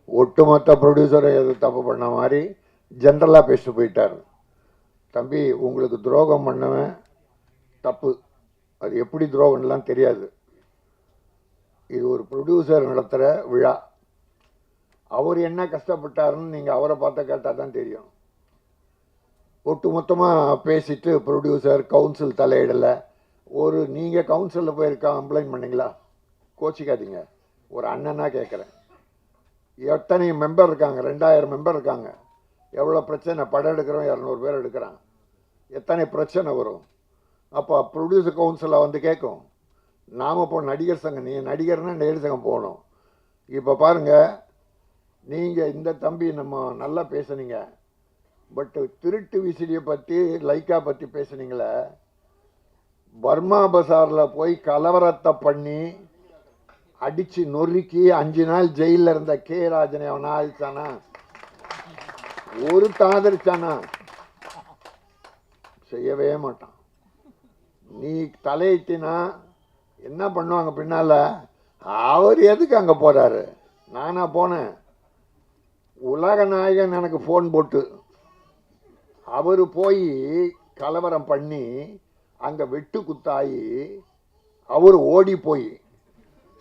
ஒட்டுமொத்த ப்ரொடியூசரை எது தப்பு பண்ண மாதிரி ஜென்ரலாக பேசிட்டு போயிட்டார். தம்பி, உங்களுக்கு துரோகம் பண்ணவன் தப்பு, அது எப்படி துரோகம்லாம் தெரியாது. இது ஒரு ப்ரொடியூசர் நடத்துகிற விழா. அவர் என்ன கஷ்டப்பட்டாருன்னு நீங்கள் அவரை பார்த்த கேட்டால் தான் தெரியும். ஒட்டுமொத்தமாக பேசிட்டு ப்ரொடியூசர் கவுன்சில் தலையிடலை. நீங்கள் கவுன்சிலில் போய் கம்ப்ளைண்ட் பண்ணிங்களா? கோச்சிக்காதீங்க, ஒரு அண்ணனாக கேட்குறேன். எத்தனை மெம்பர் இருக்காங்க? 2000 மெம்பர் இருக்காங்க. எவ்வளோ பிரச்சனை, படம் எடுக்கிறோம் 200 பேர் எடுக்கிறான், எத்தனை பிரச்சனை வரும். அப்போ ப்ரொடியூசர் கவுன்சிலில் வந்து கேட்கும். நாம் இப்போ நடிகர் சங்கம், நீங்கள் நடிகர்னா நடிகர் சங்கம் போகணும். இப்போ பாருங்கள், நீங்கள் இந்த தம்பி நம்ம நல்லா பேசுனீங்க, பட்டு திருட்டு விசிறியை பற்றி லைக்கா பற்றி பேசுனீங்களே, பர்மா பசாரில் போய் கலவரத்தை பண்ணி அடித்து நொறுக்கி 5 நாள் ஜெயிலில் இருந்த கே ராஜனை அவன் ஆதிச்சானா? ஒரு தாதரிச்சானா? செய்யவே மாட்டான். நீ தலையிட்டினா என்ன பண்ணுவாங்க பின்னால? அவர் எதுக்கு அங்கே போகிறாரு? நானா போனேன்? உலக நாயகன் எனக்கு ஃபோன் போட்டு அவர் போய் கலவரம் பண்ணி அங்கே வெட்டு குத்தாயி அவர் ஓடி போய்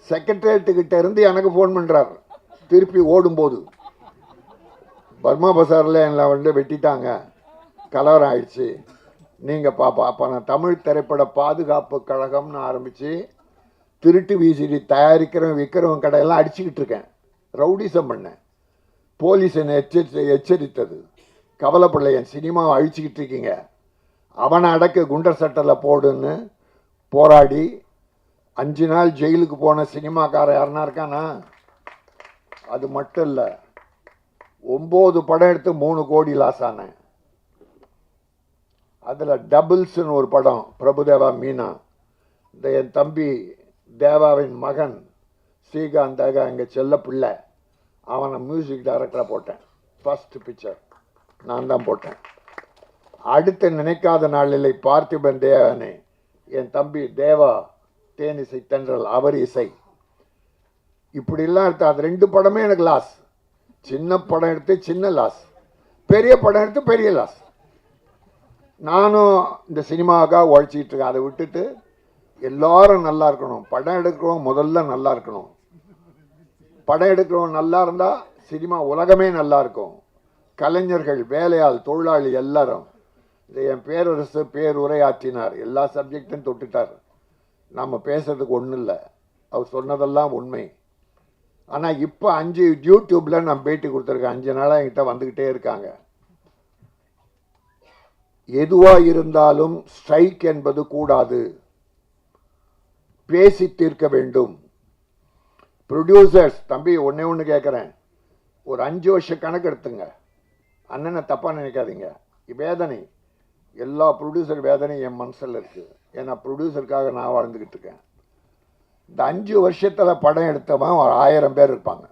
செக்ரட்டரியேட்டுக்கிட்ட இருந்து எனக்கு ஃபோன் பண்ணுறார். திருப்பி ஓடும்போது பர்மா பசாரில் என்னை வந்து வெட்டிட்டாங்க, கலவரம் ஆயிடுச்சு, நீங்கள் பாப்பா. அப்போ நான் தமிழ் திரைப்பட பாதுகாப்பு கழகம்னு ஆரம்பித்து திருட்டு விசிடி தயாரிக்கிறவன் விற்கிறவன் கடையெல்லாம் அடிச்சுக்கிட்டு இருக்கேன், ரவுடிசம் பண்ணேன். போலீஸ் என்னை எச்சரித்தது, கவலைப்படலை, என் சினிமாவை அழிச்சிக்கிட்டு இருக்கீங்க, அவனை அடக்க குண்டர் சட்டத்தில் போடுன்னு போராடி 5 நாள் ஜெயிலுக்கு போன சினிமாக்கார யாருன்னா இருக்கானா? அது மட்டும் இல்லை, 9 படம் எடுத்து 3 கோடி லாஸ் ஆனேன். அதில் டபுள்ஸ்னு ஒரு படம், பிரபுதேவா மீனா, இந்த என் தம்பி தேவாவின் மகன் ஸ்ரீகாந்த் எங்கள் செல்ல பிள்ளை, அவனை மியூசிக் டைரக்டராக போட்டேன். ஃபர்ஸ்ட் பிக்சர் நான் தான் போட்டேன். அடுத்து நினைக்காத நாளில் பார்த்திபன் தேவனே, என் தம்பி தேவா தேனிசை தென்றல், அவர் இசை. இப்படிலாம் எடுத்து அது 2 படமே எனக்கு லாஸ். சின்ன படம் எடுத்து சின்ன லாஸ், பெரிய படம் எடுத்து பெரிய லாஸ். நானும் இந்த சினிமாவுக்காக உழைச்சிக்கிட்டு இருக்கேன். அதை விட்டுட்டு எல்லாரும் நல்லா இருக்கணும், படம் எடுக்கிறோம் முதல்ல நல்லா இருக்கணும். படம் எடுக்கிறவன் நல்லா இருந்தால் சினிமா உலகமே நல்லா இருக்கும். கலைஞர்கள், வேலையாள், தொழிலாளி எல்லாரும். இதை என் பேரரசு பேருரையாற்றினார், எல்லா சப்ஜெக்டும் தொட்டுட்டார். நம்ம பேசுறதுக்கு ஒன்றும் இல்லை, அவர் சொன்னதெல்லாம் உண்மை. ஆனால் இப்போ 5 யூடியூப்பில் நான் பேட்டி கொடுத்துருக்கேன். 5 நாளாக என்கிட்ட வந்துக்கிட்டே இருக்காங்க. எதுவாக இருந்தாலும் ஸ்ட்ரைக் என்பது கூடாது, பேசி தீர்க்க வேண்டும். ப்ரொடியூசர்ஸ் தம்பி, ஒன்று கேட்குறேன், ஒரு 5 வருஷ கணக்கு எடுத்துங்க. அண்ணனை தப்பாக நினைக்காதீங்க. வேதனை, எல்லா ப்ரொடியூசர் வேதனையும் என் மனசில் இருக்குது. ஏன்னா ப்ரொடியூசருக்காக நான் வாழ்ந்துக்கிட்டு இருக்கேன். இந்த 5 வருஷத்தில் படம் எடுத்தவன் ஒரு 1000 பேர் இருப்பாங்க,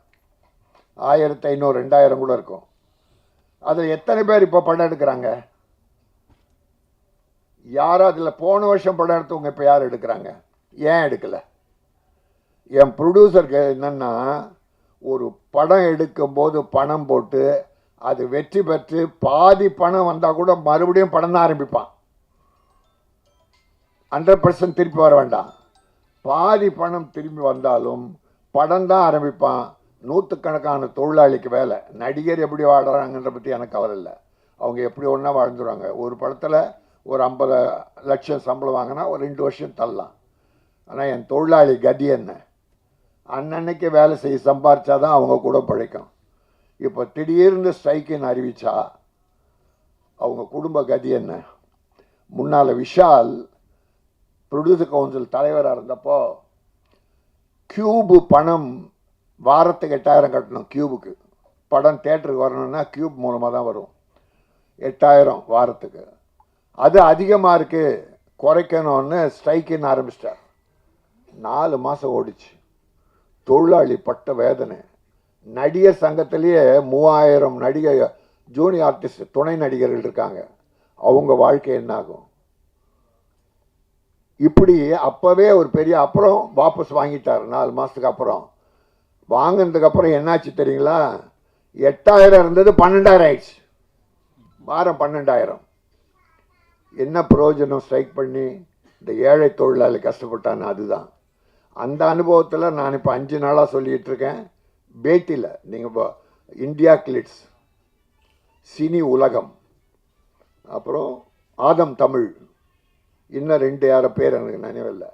1500 2000 கூட இருக்கும். அதில் எத்தனை பேர் இப்போ படம் எடுக்கிறாங்க? யாரும் அதில் போன வருஷம் படம் எடுத்தவங்க இப்போ யார் எடுக்கிறாங்க? ஏன் எடுக்கலை? என் ப்ரொடியூசருக்கு என்னென்னா, ஒரு படம் எடுக்கும்போது பணம் போட்டு அது வெற்றி பெற்று பாதி பணம் வந்தால் கூட மறுபடியும் படம் தான் ஆரம்பிப்பான். 100% திருப்பி வர வேண்டாம், பாதி பணம் திரும்பி வந்தாலும் படம் தான் ஆரம்பிப்பான். 100கணக்கான தொழிலாளிக்கு வேலை. நடிகர் எப்படி வாழ்கிறாங்கன்ற பற்றி எனக்கு கவலை இல்லை, அவங்க எப்படி ஒன்றா வாழ்ந்துருவாங்க. ஒரு படத்தில் ஒரு 50 லட்சம் சம்பளம் வாங்கினா ஒரு 2 வருஷம் தள்ளலாம். ஆனால் என் தொழிலாளி கதி என்ன? அன்னன்னைக்கு வேலை செய்ய சம்பாரிச்சாதான் அவங்க கூட பிழைக்கும். இப்போ திடீர்னு ஸ்ட்ரைக்குன்னு அறிவிச்சா அவங்க குடும்ப கதி என்ன? முன்னால் விஷால் ப்ரொடியூசர் கவுன்சில் தலைவராக இருந்தப்போ கியூபு பணம் வாரத்துக்கு 8000 கட்டணும். கியூபுக்கு படம் தேட்டருக்கு வரணும்னா கியூப் மூலமாக தான் வரும். 8000 வாரத்துக்கு. அது அதிகமாக இருக்குது, குறைக்கணும்னு ஸ்ட்ரைக்குன்னு ஆரம்பிச்சிட்டார். 4 மாதம் ஓடிச்சு. தொழிலாளி பட்ட வேதனை. நடிகர் சங்கத்திலேயே 3000 நடிகர் ஜூனியர் ஆர்டிஸ்ட் துணை நடிகர்கள் இருக்காங்க. அவங்க வாழ்க்கை என்னாகும்? இப்படி அப்போவே ஒரு பெரிய, அப்புறம் வாபஸ் வாங்கிட்டார் 4 மாதத்துக்கு அப்புறம். வாங்கினதுக்கப்புறம் என்னாச்சு தெரியுங்களா? 8000 இருந்தது 12,000 ஆயிடுச்சு. வாரம் 12,000. என்ன பிரயோஜனம்? ஸ்ட்ரைக் பண்ணி இந்த ஏழை தொழிலாளி கஷ்டப்பட்டான்னு. அதுதான் அந்த அனுபவத்தில் நான் இப்போ 5 நாளாக சொல்லிகிட்டு இருக்கேன். பேட்டியில் நீங்கள் இப்போ இந்தியா கிளிட்ஸ், சினி உலகம், அப்புறம் ஆதம் தமிழ், இன்னும் 2 யார பேர் எனக்கு நினைவில்லை.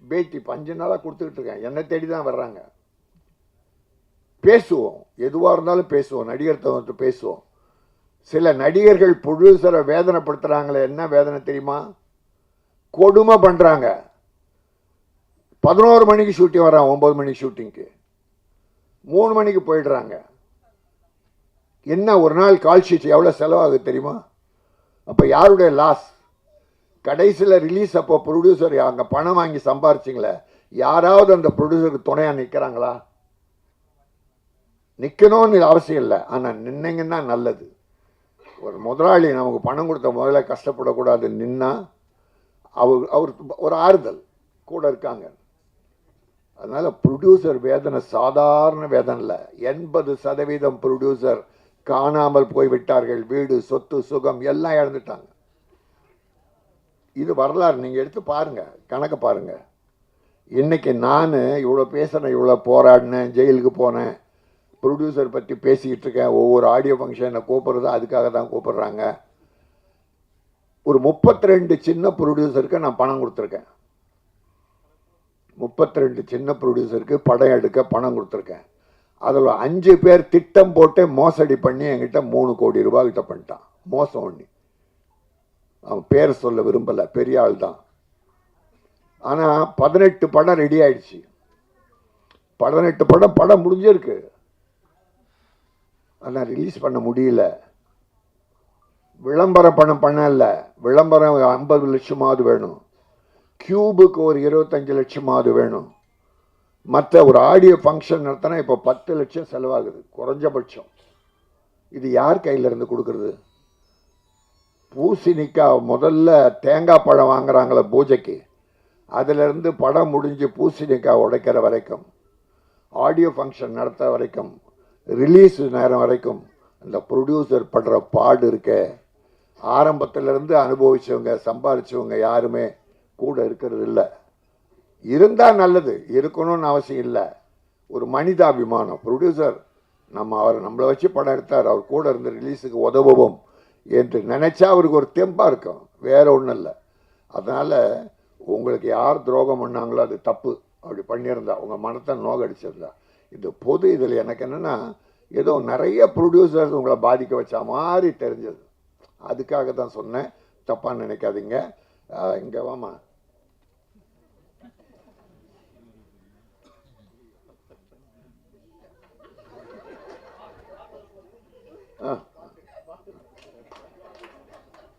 பேட்டி 5 நாளாக கொடுத்துக்கிட்டு இருக்கேன். என்னை தேடி தான் வர்றாங்க. பேசுவோம், எதுவாக இருந்தாலும் பேசுவோம், நடிகர் தவிர்த்து பேசுவோம். சில நடிகர்கள் ப்ரொடியூசரை வேதனைப்படுத்துகிறாங்களே. என்ன வேதனை தெரியுமா? கொடுமை பண்ணுறாங்க. 11 மணிக்கு ஷூட்டிங் வரான், 9 மணிக்கு ஷூட்டிங்க்கு 3 மணிக்கு போயிடுறாங்க. என்ன ஒரு நாள் கால் ஷீட் எவ்வளோ செலவாகுது தெரியுமா? அப்போ யாருடைய லாஸ்? கடைசியில் ரிலீஸ் அப்போ ப்ரொடியூசர் அங்கே பணம் வாங்கி சம்பாரிச்சிங்களே, யாராவது அந்த ப்ரொடியூசருக்கு துணையாக நிற்கிறாங்களா? நிற்கணும்னு அவசியம் இல்லை, ஆனால் நின்னீங்கன்னா நல்லது. ஒரு முதலாளி நமக்கு பணம் கொடுத்த முதல்ல கஷ்டப்படக்கூடாது. நின்னா அவர் ஒரு ஆறுதல் கூட இருக்காங்க. அதனால ப்ரொடியூசர் வேதனை சாதாரண வேதனை இல்லை. 80% ப்ரொடியூசர் காணாமல் போய்விட்டார்கள். வீடு, சொத்து, சுகம் எல்லாம் இழந்துட்டாங்க. இது வரலாறு. நீங்கள் எடுத்து பாருங்க, கணக்கு பாருங்க. இன்னைக்கு நான் இவ்வளோ பேசுகிறேன், இவ்வளோ போராடினேன், ஜெயிலுக்கு போனேன், ப்ரொடியூசர் பற்றி பேசிக்கிட்டு இருக்கேன். ஒவ்வொரு ஆடியோ ஃபங்க்ஷனை கூப்பிட்றது அதுக்காக தான் கூப்பிட்றாங்க. ஒரு 32 சின்ன ப்ரொடியூசருக்கு நான் பணம் கொடுத்துருக்கேன். 32 சின்ன ப்ரொடியூசருக்கு படம் எடுக்க பணம் கொடுத்துருக்கேன். அதில் 5 பேர் திட்டம் போட்டு மோசடி பண்ணி என்கிட்ட 3 கோடி ரூபாய் கிட்ட பண்ணிட்டான். மோசம் ஒண்ணி. அவன் பேர் சொல்ல விரும்பலை, பெரிய ஆள் தான். ஆனால் 18 படம் ரெடி ஆயிடுச்சு. 18 படம் முடிஞ்சிருக்கு. ஆனால் ரிலீஸ் பண்ண முடியல. விளம்பர பணம் பண்ணல. விளம்பரம் 50 லட்சமாவது வேணும். கியூபுக்கு ஒரு 25 லட்சமாவது வேணும். மற்ற ஒரு ஆடியோ ஃபங்க்ஷன் நடத்தினா இப்போ 10 லட்சம் செலவாகுது குறைஞ்சபட்சம். இது யார் கையில் இருந்து கொடுக்கறது? பூசணிக்காய் முதல்ல தேங்காய் பழம் வாங்குறாங்களே பூஜைக்கு, அதிலிருந்து படம் முடிஞ்சு பூசணிக்காய் உடைக்கிற வரைக்கும், ஆடியோ ஃபங்க்ஷன் நடத்த வரைக்கும், ரிலீஸ் நேரம் வரைக்கும் அந்த ப்ரொடியூசர் படுற பாடு இருக்க. ஆரம்பத்திலிருந்து அனுபவிச்சவங்க, சம்பாதிச்சவங்க யாருமே கூட இருக்கிறது இல்லை. இருந்தால் நல்லது, இருக்கணும்னு அவசியம் இல்லை. ஒரு மனிதாபிமானம். ப்ரொடியூசர் நம்மளை வச்சு படம் எடுத்தார், அவர் கூட இருந்து ரிலீஸுக்கு உதவுவோம் என்று நினைச்சா அவருக்கு ஒரு தெம்பா இருக்கும். வேற ஒன்றும் இல்லை. அதனால உங்களுக்கு யார் துரோகம் பண்ணாங்களோ அது தப்பு. அப்படி பண்ணியிருந்தா உங்கள் மனத்தை நோகடிச்சிருந்தா. இந்த பொது இதில் எனக்கு என்னென்னா, ஏதோ நிறைய ப்ரொடியூசர்ஸ் உங்களை பாதிக்க வச்ச மாதிரி தெரிஞ்சது. அதுக்காக தான் சொன்னேன், தப்பாக நினைக்காதீங்க. இங்கே வாமா.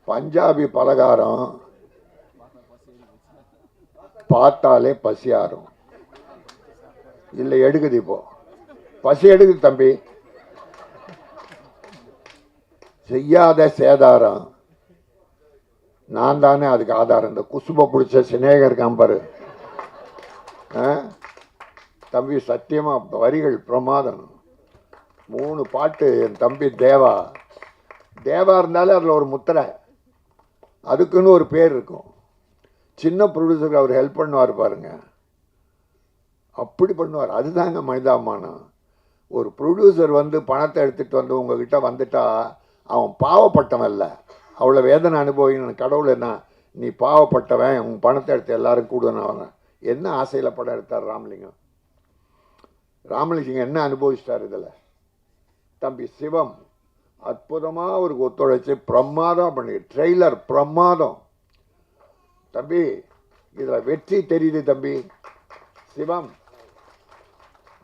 பஞ்சாபி பலகாரம் பார்த்தாலே பசியாரும். இல்லை எடுக்குது, இப்போ பசி எடுக்குது தம்பி. செய்யாத சேதாரம். நான் தானே அதுக்கு ஆதாரம். இந்த குசுப பிடிச்ச சிநேகர் காம்பரு தம்பி, சத்தியமா வரிகள் பிரமாதம். 3 பாட்டு. என் தம்பி தேவா இருந்தாலே அதில் ஒரு முத்திரை, அதுக்குன்னு ஒரு பேர் இருக்கும். சின்ன ப்ரொடியூசருக்கு அவர் ஹெல்ப் பண்ணுவார் பாருங்க, அப்படி பண்ணுவார். அதுதாங்க மனிதாபிமானம். ஒரு ப்ரொடியூசர் வந்து பணத்தை எடுத்துகிட்டு வந்து உங்ககிட்ட வந்துட்டா அவன் பாவப்பட்டவன் இல்லை, அவ்வளோ வேதனை அனுபவிக்கணும். கடவுள் என்ன, நீ பாவப்பட்டவன், உன் பணத்தை எடுத்து எல்லாரும் கூடுனவன். என்ன ஆசையில் படம் எடுத்தார் ராமலிங்கம்? ராமலிங்கம் என்ன அனுபவிச்சிட்டார் இதில்? தம்பி சிவம் அற்புதமாக அவருக்கு ஒத்துழைச்சி பிரமாதம் பண்ணி, ட்ரெய்லர் பிரமாதம். தம்பி இதில் வெற்றி தெரியுது. தம்பி சிவம்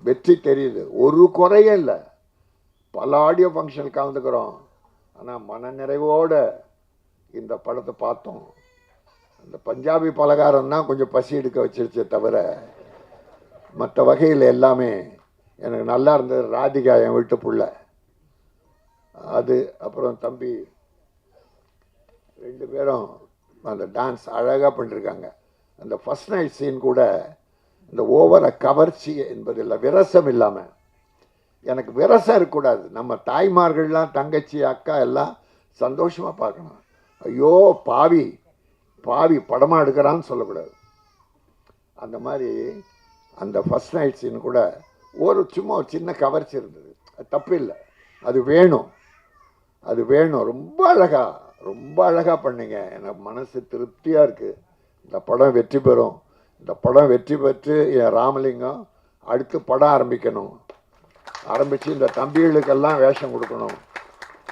வெற்றி தெரியுது, ஒரு குறையே இல்லை. பல ஆடியோ ஃபங்க்ஷன் கலந்துக்கிறோம், ஆனால் மன நிறைவோட இந்த படத்தை பார்த்தோம். அந்த பஞ்சாபி பலகாரம் தான் கொஞ்சம் பசி எடுக்க வச்சிருச்சே தவிர மற்ற வகையில் எல்லாமே எனக்கு நல்லா இருந்தது. ராதிகா என் வீட்டு புள்ள அது. அப்புறம் தம்பி 2 பேரும் அந்த டான்ஸ் அழகாக பண்ணிருக்காங்க. அந்த ஃபர்ஸ்ட் நைட் சீன் கூட இந்த ஓவர கவர்ச்சி என்பதில்லை, விரசம் இல்லாமல். எனக்கு விரசம் இருக்கக்கூடாது. நம்ம தாய்மார்கள்லாம் தங்கச்சி அக்கா எல்லாம் சந்தோஷமாக பார்க்கணும். ஐயோ பாவி பாவி படமாக எடுக்கிறான்னு சொல்லக்கூடாது. அந்த மாதிரி அந்த ஃபஸ்ட் நைட் சீன் கூட சும்மா ஒரு சின்ன கவர்ச்சி இருந்தது. அது தப்பு இல்லை, அது வேணும், அது வேணும். ரொம்ப அழகாக பண்ணீங்க. எனக்கு மனசு திருப்தியாக இருக்குது. இந்த படம் வெற்றி பெறும். இந்த படம் வெற்றி பெற்று என் ராமலிங்கம் அடுத்து படம் ஆரம்பித்து இந்த தம்பிகளுக்கெல்லாம் வேஷம் கொடுக்கணும்,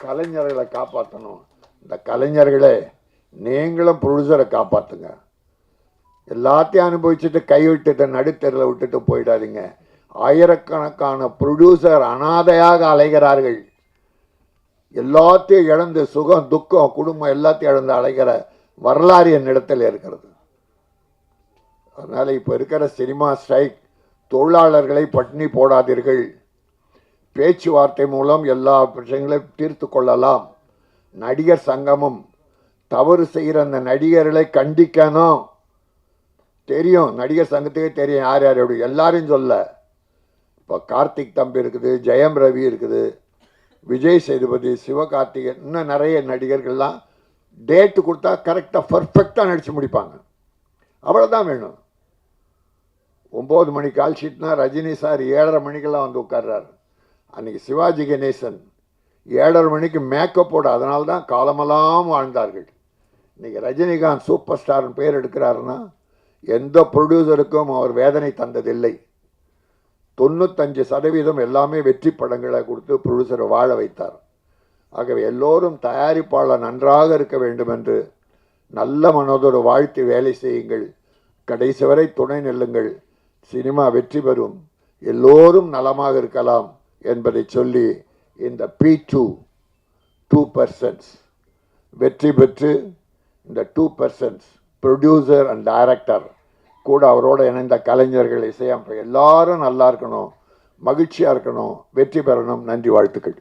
கலைஞர்களை காப்பாற்றணும். இந்த கலைஞர்களே நீங்களும் ப்ரொடியூசரை காப்பாற்றுங்க. எல்லாத்தையும் அனுபவிச்சுட்டு கைவிட்டுட்டு நடுத்தெருவில் விட்டுட்டு போயிடாதீங்க. ஆயிரக்கணக்கான ப்ரொடியூசர் அனாதையாக அலைகிறார்கள். எல்லாத்தையும் இழந்து சுகம் துக்கம் குடும்பம் எல்லாத்தையும் இழந்து அலைகிற வரலாறு என்னிடத்தில் இருக்கிறது. அதனால் இப்போ இருக்கிற சினிமா ஸ்ட்ரைக், தொழிலாளர்களை பட்டினி போடாதீர்கள். பேச்சுவார்த்தை மூலம் எல்லா பிரச்சனைகளையும் தீர்த்து கொள்ளலாம். நடிகர் சங்கமும் தவறு செய்கிற அந்த நடிகர்களை கண்டிக்கணும். தெரியும், நடிகர் சங்கத்துக்கே தெரியும் யார் யார் எப்படி, எல்லாரையும் சொல்ல. இப்போ கார்த்திக் தம்பி இருக்குது, ஜெயம் ரவி இருக்குது, விஜய் சேதுபதி, சிவகார்த்திகேயன், இன்னும் நிறைய நடிகர்கள்லாம் டேட்டு கொடுத்தா கரெக்டாக பர்ஃபெக்டாக நடித்து முடிப்பாங்க. அவ்வளோதான் வேணும். 9 மணி கால் ஷீட்னா ரஜினி சார் 7:30 மணிக்கெல்லாம் வந்து உட்கார்றாரு. அன்றைக்கி சிவாஜி கணேசன் 7:30 மணிக்கு மேக்கப்போடு, அதனால தான் காலமெல்லாம் வாழ்ந்தார்கள். இன்றைக்கி ரஜினிகாந்த் சூப்பர் ஸ்டார்னு பேர் எடுக்கிறாருன்னா எந்த ப்ரொடியூசருக்கும் அவர் வேதனை தந்ததில்லை. 95% எல்லாமே வெற்றி படங்களை கொடுத்து ப்ரொடியூசரை வாழ வைத்தார். ஆகவே எல்லோரும் தயாரிப்பாளர் நன்றாக இருக்க வேண்டும் என்று நல்ல மனதோடு வாழ்த்து வேலை செய்யுங்கள். கடைசி வரை துணை நெல்லுங்கள். சினிமா வெற்றி பெறும். எல்லோரும் நலமாக இருக்கலாம் என்பதை சொல்லி இந்த P2 2% வெற்றி பெற்று இந்த 2% ப்ரொடியூசர் அண்ட் டைரக்டர் கூட அவரோட இணைந்த கலைஞர்கள், இசையமைப்பு எல்லாரும் நல்லா இருக்கணும், மகிழ்ச்சியாக இருக்கணும், வெற்றி பெறணும். நன்றி, வாழ்த்துக்கள்.